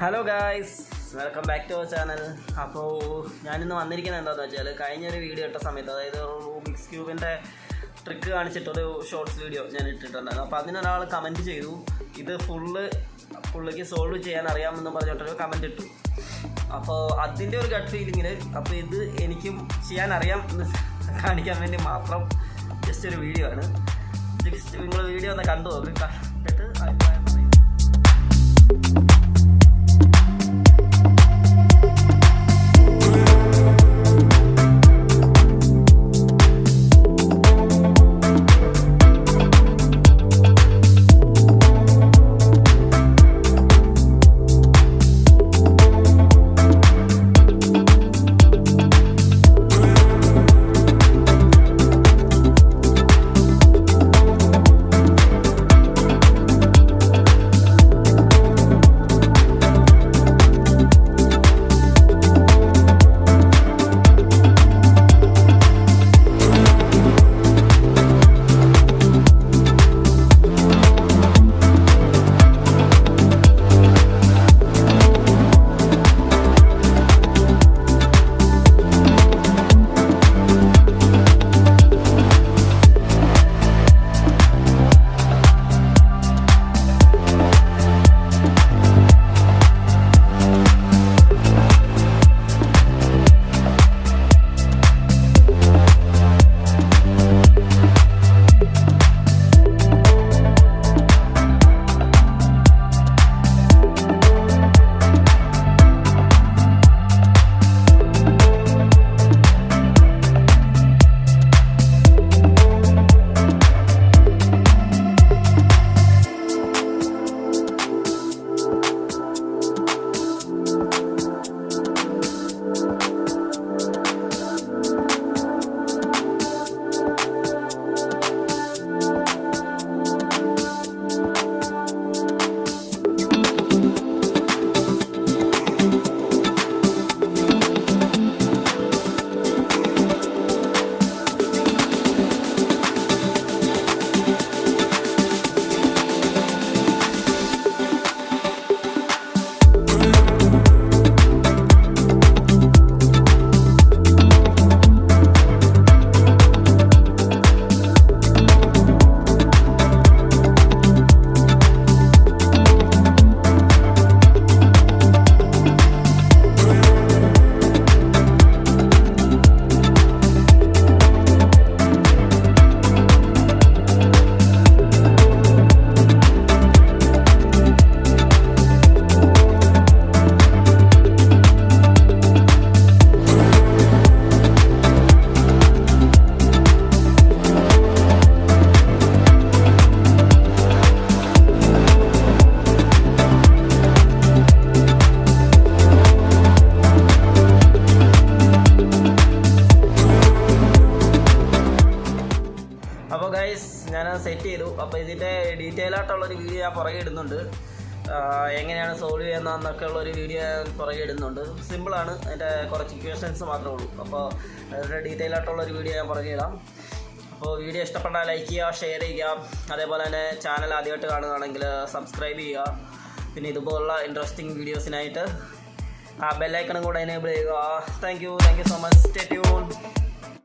Hello guys, welcome back to our channel. അപ്പോൾ ഞാനിന്ന് വന്നിരിക്കുന്നത് എന്താണെന്ന് വെച്ചാൽ, കഴിഞ്ഞൊരു വീഡിയോ ഇട്ട സമയത്ത്, അതായത് റൂബിക്സ് ക്യൂബിൻ്റെ ട്രിക്ക് കാണിച്ചിട്ടൊരു ഷോർട്സ് വീഡിയോ ഞാൻ ഇട്ടിട്ടുണ്ടായിരുന്നു. അപ്പോൾ അതിനൊരാൾ കമൻറ്റ് ചെയ്തു, ഇത് പുള്ളിക്ക് സോൾവ് ചെയ്യാൻ അറിയാമെന്ന് പറഞ്ഞിട്ടൊരു കമൻറ്റ് ഇട്ടു. അപ്പോൾ അതിൻ്റെ ഒരു ഗട്ട് ഫീലിങ്ങിൽ, അപ്പോൾ ഇത് എനിക്കും ചെയ്യാൻ അറിയാം എന്ന് കാണിക്കാൻ വേണ്ടി മാത്രം ജസ്റ്റ് ഒരു വീഡിയോ ആണ്. നിങ്ങൾ വീഡിയോ ഒന്ന് കണ്ടു നോക്ക്, കണ്ടിട്ട് അഭിപ്രായം പറയും. അപ്പോൾ ഗൈസ്, ഞാൻ സെറ്റ് ചെയ്തു. അപ്പോൾ ഇതിൻ്റെ ഡീറ്റെയിൽ ആയിട്ടുള്ളൊരു വീഡിയോ ഞാൻ പുറകെ ഇടുന്നുണ്ട്. എങ്ങനെയാണ് സോൾവ് ചെയ്യുന്നതെന്നൊക്കെ ഉള്ളൊരു വീഡിയോ ഞാൻ പുറകെ ഇടുന്നുണ്ട്. സിമ്പിളാണ്, അതിൻ്റെ കുറച്ച് ഇക്വേഷൻസ് മാത്രമേ ഉള്ളൂ. അപ്പോൾ അതിൻ്റെ ഡീറ്റെയിൽ ആയിട്ടുള്ളൊരു വീഡിയോ ഞാൻ പുറകെ ഇടാം. അപ്പോൾ വീഡിയോ ഇഷ്ടപ്പെട്ടാൽ ലൈക്ക് ചെയ്യുക, ഷെയർ ചെയ്യുക. അതേപോലെ തന്നെ ചാനൽ ആദ്യമായിട്ട് കാണുകയാണെങ്കിൽ സബ്സ്ക്രൈബ് ചെയ്യുക. പിന്നെ ഇതുപോലുള്ള ഇൻട്രസ്റ്റിംഗ് വീഡിയോസിനായിട്ട് ആ ബെല്ലൈക്കണും കൂടെ എനേബിൾ ചെയ്യുക. Thank you so much. Stay tuned.